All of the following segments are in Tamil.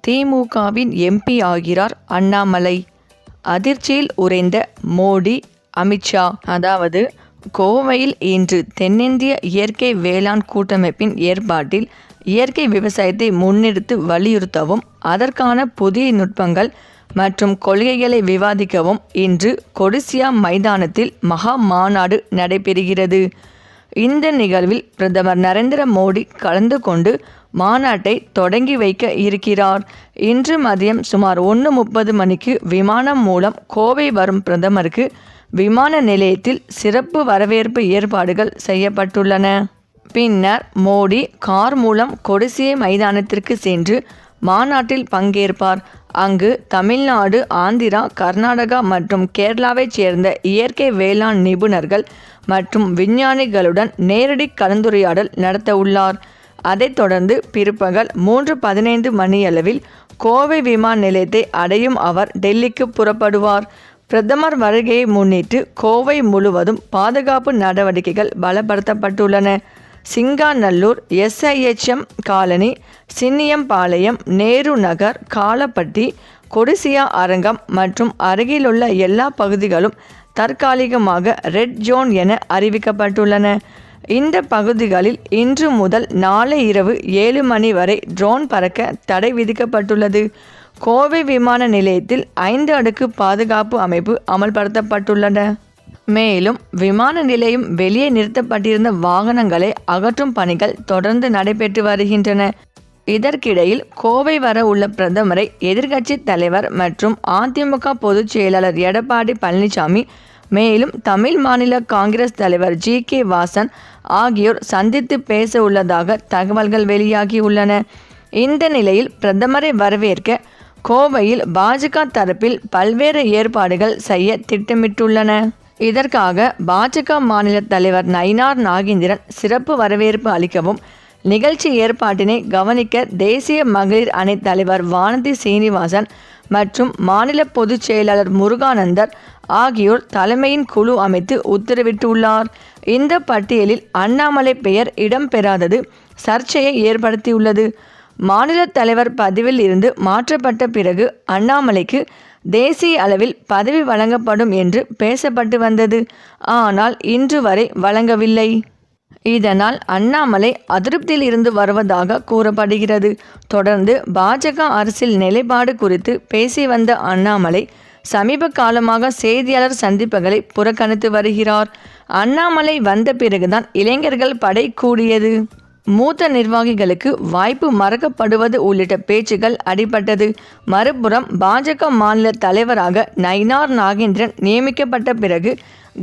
திமுகவின் எம்பி ஆகிறார் அண்ணாமலை. அதிர்ச்சியில் உறைந்த மோடி, அமித்ஷா. அதாவது, கோவையில் இன்று தென்னிந்திய இயற்கை வேளாண் கூட்டமைப்பின் ஏற்பாட்டில் இயற்கை விவசாயத்தை முன்னெடுத்து வலியுறுத்தவும் அதற்கான புதிய நுட்பங்கள் மற்றும் கொள்கைகளை விவாதிக்கவும் இன்று கொடிசியா மைதானத்தில் மகா மாநாடு நடைபெறுகிறது. இந்த நிகழ்வில் பிரதமர் நரேந்திர மோடி கலந்து கொண்டு மாநாட்டை தொடங்கி வைக்க இருக்கிறார். இன்று மதியம் சுமார் 1:30 மணிக்கு விமானம் மூலம் கோவை வரும் பிரதமருக்கு விமான நிலையத்தில் சிறப்பு வரவேற்பு ஏற்பாடுகள் செய்யப்பட்டுள்ளன. பின்னர் மோடி கார் மூலம் கொடிசியா மைதானத்திற்கு சென்று மாநாட்டில் பங்கேற்பார். அங்கு தமிழ்நாடு, ஆந்திரா, கர்நாடகா மற்றும் கேரளாவைச் சேர்ந்த இயற்கை வேளாண் நிபுணர்கள் மற்றும் விஞ்ஞானிகளுடன் நேரடி கலந்துரையாடல் நடத்த உள்ளார். அதைத் தொடர்ந்து பிற்பகல் 3:15 மணியளவில் கோவை விமான நிலையத்தை அடையும் அவர் டெல்லிக்கு புறப்படுவார். பிரதமர் வருகையை முன்னிட்டு கோவை முழுவதும் பாதுகாப்பு நடவடிக்கைகள் பலப்படுத்தப்பட்டுள்ளன. சிங்காநல்லூர், SIHM காலனி, சின்னியம்பாளையம், நேரு நகர், காலப்பட்டி, கொடிசியா அரங்கம் மற்றும் அருகிலுள்ள எல்லா பகுதிகளும் தற்காலிகமாக ரெட் ஜோன் என அறிவிக்கப்பட்டுள்ளன. இந்த பகுதிகளில் இன்று முதல் நாளை இரவு 7 மணி வரை ட்ரோன் பறக்க தடை விதிக்கப்பட்டுள்ளது. கோவை விமான நிலையத்தில் 5 அடுக்கு பாதுகாப்பு அமைப்பு அமல்படுத்தப்பட்டுள்ளன. மேலும் விமான நிலையம் வெளியே நிறுத்தப்பட்டிருந்த வாகனங்களை அகற்றும் பணிகள் தொடர்ந்து நடைபெற்று வருகின்றன. இதற்கிடையில் கோவை வர உள்ள பிரதமரை எதிர்க்கட்சி தலைவர் மற்றும் அதிமுக பொதுச் செயலாளர் எடப்பாடி பழனிசாமி, மேலும் தமிழ் மாநில காங்கிரஸ் தலைவர் GK வாசன் ஆகியோர் சந்தித்து பேச உள்ளதாக தகவல்கள் வெளியாகியுள்ளன. இந்த நிலையில் பிரதமரை வரவேற்க கோவையில் பாஜக தரப்பில் பல்வேறு ஏற்பாடுகள் செய்ய திட்டமிட்டுள்ளன. இதற்காக பாஜக மாநில தலைவர் நயினார் நாகேந்திரன் சிறப்பு வரவேற்பு அளிக்கவும், நிகழ்ச்சி ஏற்பாட்டினை கவனிக்க தேசிய மகளிர் அணி தலைவர் வானதி சீனிவாசன் மற்றும் மாநில பொதுச் செயலாளர் முருகானந்தர் ஆகியோர் தலைமையின் குழு அமைத்து உத்தரவிட்டுள்ளார். இந்த பட்டியலில் அண்ணாமலை பெயர் இடம்பெறாதது சர்ச்சையை ஏற்படுத்தியுள்ளது. மாநில தலைவர் பதவியில் இருந்து மாற்றப்பட்ட பிறகு அண்ணாமலைக்கு தேசிய அளவில் பதவி வழங்கப்படும் என்று பேசப்பட்டு வந்தது. ஆனால் இன்று வரை வழங்கவில்லை. இதனால் அண்ணாமலை அதிருப்தியில் இருந்து வருவதாக கூறப்படுகிறது. தொடர்ந்து பாஜக அரசியல் நிலைப்பாடு குறித்து பேசி வந்த அண்ணாமலை சமீப காலமாக செய்தியாளர் சந்திப்புகளை புறக்கணித்து வருகிறார். அண்ணாமலை வந்த பிறகுதான் இளைஞர்கள் படை கூடியது. மூத்த நிர்வாகிகளுக்கு வாய்ப்பு மறக்கப்படுவது உள்ளிட்ட பேச்சுகள் அடிபட்டது. மறுபுறம் பாஜக மாநில தலைவராக நயினார் நாகேந்திரன் நியமிக்கப்பட்ட பிறகு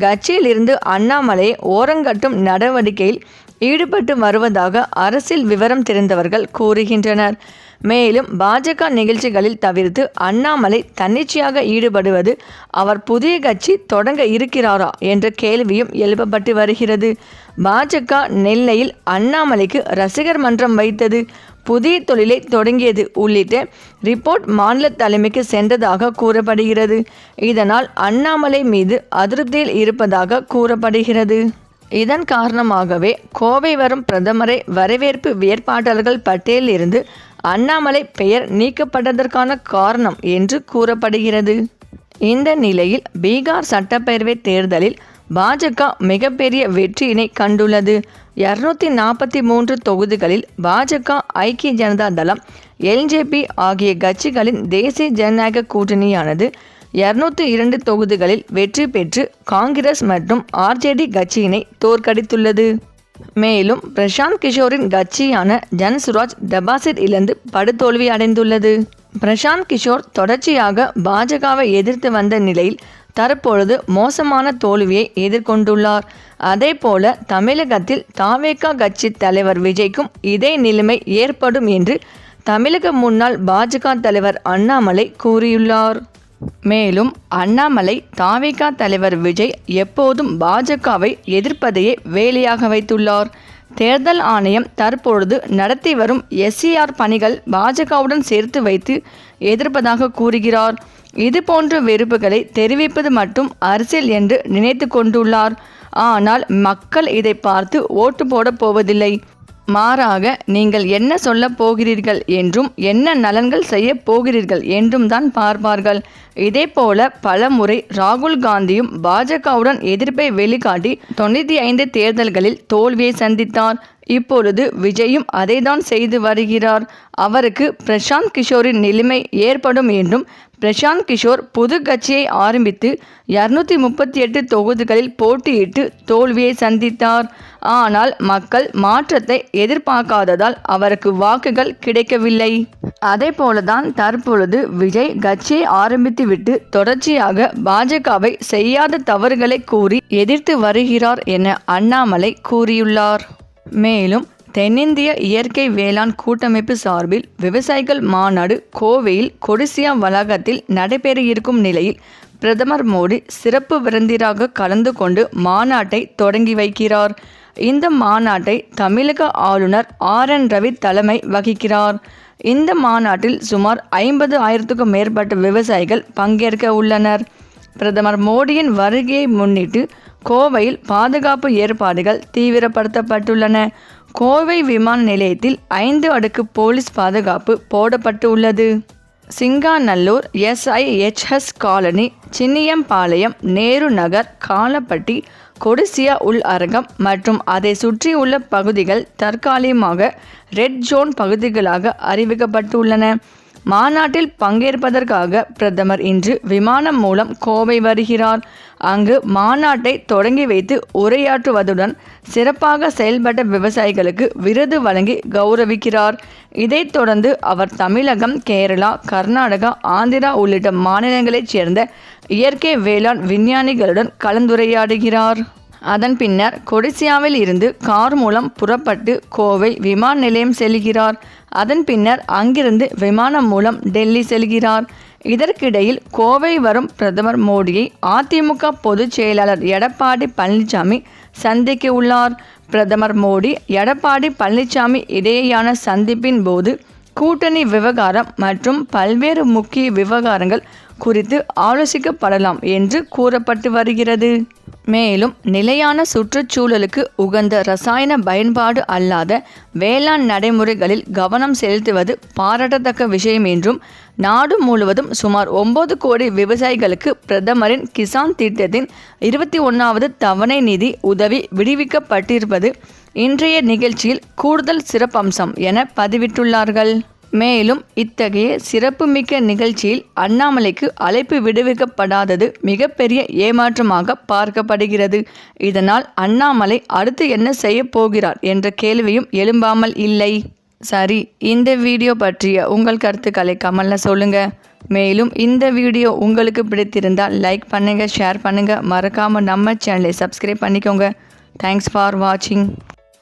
கட்சியில் இருந்து அண்ணாமலையை ஓரங்கட்டும் நடவடிக்கையில் ஈடுபட்டு வருவதாக அரசியல் விவரம் தெரிந்தவர்கள் கூறுகின்றனர். மேலும் பாஜக நிகழ்ச்சிகளில் தவிர்த்து அண்ணாமலை தன்னிச்சையாக ஈடுபடுவது அவர் புதிய கட்சி தொடங்க இருக்கிறாரா என்ற கேள்வியும் எழுப்பப்பட்டு வருகிறது. பாஜக நெல்லையில் அண்ணாமலைக்கு ரசிகர் மன்றம் வைத்தது, புதிய தொழிலை தொடங்கியது உள்ளிட்ட ரிப்போர்ட் மாநில தலைமைக்கு சென்றதாக கூறப்படுகிறது. இதனால் அண்ணாமலை மீது அதிருப்தியில் இருப்பதாக கூறப்படுகிறது. இதன் காரணமாகவே கோவை வரும் பிரதமரை வரவேற்பு ஏற்பாட்டாளர்கள் பட்டியலில் இருந்து அண்ணாமலை பெயர் நீக்கப்பட்டதற்கான காரணம் என்று கூறப்படுகிறது. இந்த நிலையில் பீகார் சட்டப்பேரவை தேர்தலில் பாஜக மிகப்பெரிய வெற்றியினை கண்டுள்ளது. 243 தொகுதிகளில் பாஜக, ஐக்கிய ஜனதா தளம், LJP ஆகிய கட்சிகளின் தேசிய ஜனநாயக கூட்டணியானது 202 தொகுதிகளில் வெற்றி பெற்று காங்கிரஸ் மற்றும் RJD கட்சியினை தோற்கடித்துள்ளது. மேலும் பிரசாந்த் கிஷோரின் கட்சியான ஜன்சுராஜ் டெபாசிட் இழந்து படுதோல்வி அடைந்துள்ளது. பிரசாந்த் கிஷோர் தொடர்ச்சியாக பாஜகவை எதிர்த்து வந்த நிலையில் தற்பொழுது மோசமான தோல்வியை எதிர்கொண்டுள்ளார். அதேபோல தமிழகத்தில் தவேக கட்சி தலைவர் விஜய்க்கும் இதே நிலைமை ஏற்படும் என்று தமிழக முன்னாள் பாஜக தலைவர் அண்ணாமலை கூறியுள்ளார். மேலும் அண்ணாமலை தவேக தலைவர் விஜய் எப்போதும் பாஜகவை எதிர்ப்பதையே வேலையாக வைத்துள்ளார். தேர்தல் ஆணையம் தற்பொழுது நடத்தி வரும் SCR பணிகள் பாஜகவுடன் சேர்த்து வைத்து எதிர்ப்பதாக கூறுகிறார். இதுபோன்ற வெறுப்புகளை தெரிவிப்பது மட்டும் அரசியல் என்று நினைத்து கொண்டுள்ளார். ஆனால் மக்கள் இதை பார்த்து ஓட்டு போட போவதில்லை. மாறாக நீங்கள் என்ன சொல்லப் போகிறீர்கள் என்றும் என்ன நலன்கள் செய்ய போகிறீர்கள் என்றும் தான் பார்ப்பார்கள். இதேபோல பலமுறை ராகுல் காந்தியும் பாஜகவுடன் எதிர்ப்பை வெளிக்காட்டி 95 தேர்தல்களில் தோல்வியை சந்தித்தார். இப்பொழுது விஜயும் அதைதான் செய்து வருகிறார். அவருக்கு பிரசாந்த் கிஷோரின் நிலைமை ஏற்படும் என்றும் பிரசாந்த் கிஷோர் புது கட்சியை ஆரம்பித்து 238 தொகுதிகளில் போட்டியிட்டு தோல்வியை சந்தித்தார். ஆனால் மக்கள் மாற்றத்தை எதிர்பார்க்காததால் அவருக்கு வாக்குகள் கிடைக்கவில்லை. அதே போலதான் தற்பொழுது விஜய் கட்சியை ஆரம்பித்துவிட்டு தொடர்ச்சியாக பாஜகவை செய்யாத தவறுகளை கூறி எதிர்த்து வருகிறார் என அண்ணாமலை கூறியுள்ளார். மேலும் தென்னிந்திய இயற்கை வேளாண் கூட்டமைப்பு சார்பில் விவசாயிகள் மாநாடு கோவையில் கொடிசியா வளாகத்தில் நடைபெற இருக்கும் நிலையில் பிரதமர் மோடி சிறப்பு விருந்தினராக கலந்து கொண்டு மாநாட்டை தொடங்கி வைக்கிறார். இந்த மாநாட்டை தமிழக ஆளுநர் RN ரவி தலைமை வகிக்கிறார். இந்த மாநாட்டில் சுமார் 50,000க்கும் மேற்பட்ட விவசாயிகள் பங்கேற்க உள்ளனர். பிரதமர் மோடியின் வருகையை முன்னிட்டு கோவையில் பாதுகாப்பு ஏற்பாடுகள் தீவிரப்படுத்தப்பட்டுள்ளன. கோவை விமான நிலையத்தில் 5 அடுக்கு போலீஸ் பாதுகாப்பு போடப்பட்டு உள்ளது. சிங்காநல்லூர், SIHS காலனி, சின்னியம்பாளையம், நேரு நகர், காலப்பட்டி, கொடிசியா உள் அரங்கம் மற்றும் அதை சுற்றியுள்ள பகுதிகள் தற்காலிகமாக ரெட் ஜோன் பகுதிகளாக அறிவிக்கப்பட்டுள்ளன. மாநாட்டில் பங்கேற்பதற்காக பிரதமர் இன்று விமானம் மூலம் கோவை வருகிறார். அங்கு மாநாட்டை தொடங்கி வைத்து உரையாற்றுவதுடன் சிறப்பாக செயல்பட்ட விவசாயிகளுக்கு விருது வழங்கி கௌரவிக்கிறார். இதைத் தொடர்ந்து அவர் தமிழகம், கேரளா, கர்நாடகா, ஆந்திரா உள்ளிட்ட மாநிலங்களைச் சேர்ந்த இயற்கை வேளாண் விஞ்ஞானிகளுடன் கலந்துரையாடுகிறார். அதன் பின்னர் கொடிசியாவில் இருந்து கார் மூலம் புறப்பட்டு கோவை விமான நிலையம் செல்கிறார். அதன் பின்னர் அங்கிருந்து விமானம் மூலம் டெல்லி செல்கிறார். இதற்கிடையில் கோவை வரும் பிரதமர் மோடியை அதிமுக பொதுச் செயலாளர் எடப்பாடி பழனிசாமி சந்திக்க உள்ளார். பிரதமர் மோடி, எடப்பாடி பழனிசாமி இடையேயான சந்திப்பின் போது கூட்டணி விவகாரம் மற்றும் பல்வேறு முக்கிய விவகாரங்கள் குறித்து ஆலோசிக்கப்படலாம் என்று கூறப்பட்டு வருகிறது. மேலும் நிலையான சுற்றுச்சூழலுக்கு உகந்த ரசாயன பயன்பாடு அல்லாத வேளாண் நடைமுறைகளில் கவனம் செலுத்துவது பாராட்டத்தக்க விஷயம் என்றும் நாடு முழுவதும் சுமார் 9 கோடி விவசாயிகளுக்கு பிரதமரின் கிசான் திட்டத்தின் 21வது தவணை நிதி உதவி விடுவிக்கப்பட்டிருப்பது இன்றைய நிகழ்ச்சியில் கூடுதல் சிறப்பம்சம் என பதிவிட்டுள்ளார்கள். மேலும் இத்தகைய சிறப்புமிக்க நிகழ்ச்சியில் அண்ணாமலைக்கு அழைப்பு விடுவிக்கப்படாதது மிகப்பெரிய ஏமாற்றமாக பார்க்கப்படுகிறது. இதனால் அண்ணாமலை அடுத்து என்ன செய்ய போகிறார் என்ற கேள்வியும் எழும்பாமல் இல்லை. சரி, இந்த வீடியோ பற்றிய உங்கள் கருத்துக்களை கமெண்ட்ல சொல்லுங்க. மேலும் இந்த வீடியோ உங்களுக்கு பிடித்திருந்தால் லைக் பண்ணுங்க, ஷேர் பண்ணுங்க, மறக்காம நம்ம சேனலை சப்ஸ்கிரைப் பண்ணிக்கோங்க. தேங்க்ஸ் ஃபார் வாட்சிங்.